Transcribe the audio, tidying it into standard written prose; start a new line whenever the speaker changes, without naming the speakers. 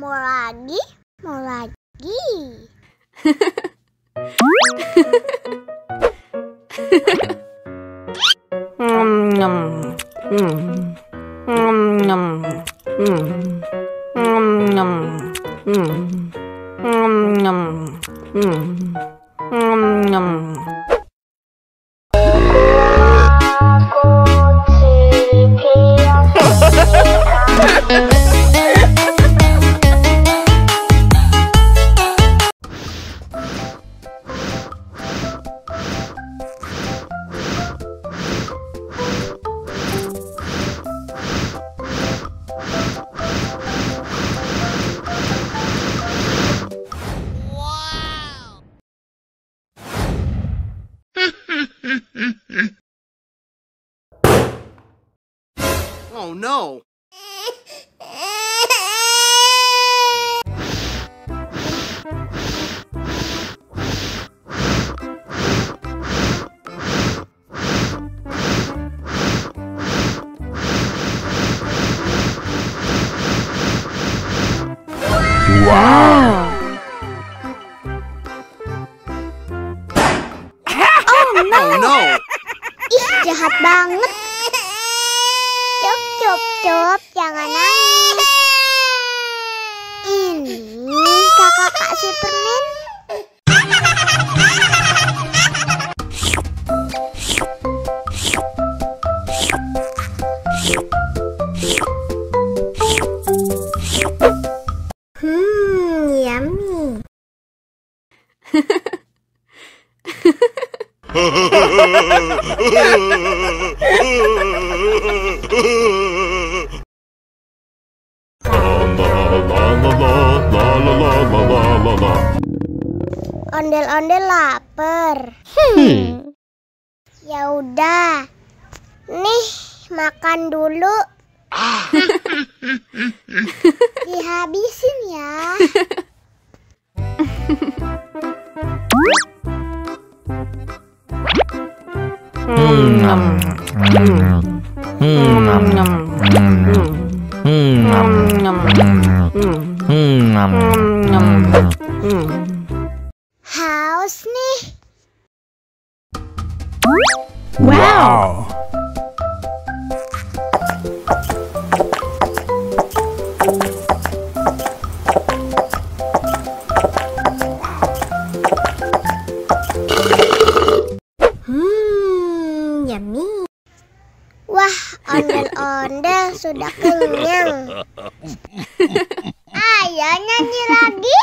Mau lagi, mau lagi.
Oh no!
Wow!
Oh no!
Ih, jahat banget. Cop, jangan nangis. Ini kakak kasih permen. Yummy. Ondel-ondel lapar. Ya udah. Nih, makan dulu. Dihabisin ya. Haus nih.
Wow!
Yummy. Wah, ondel-ondel sudah kenyang. Ayo nyanyi lagi.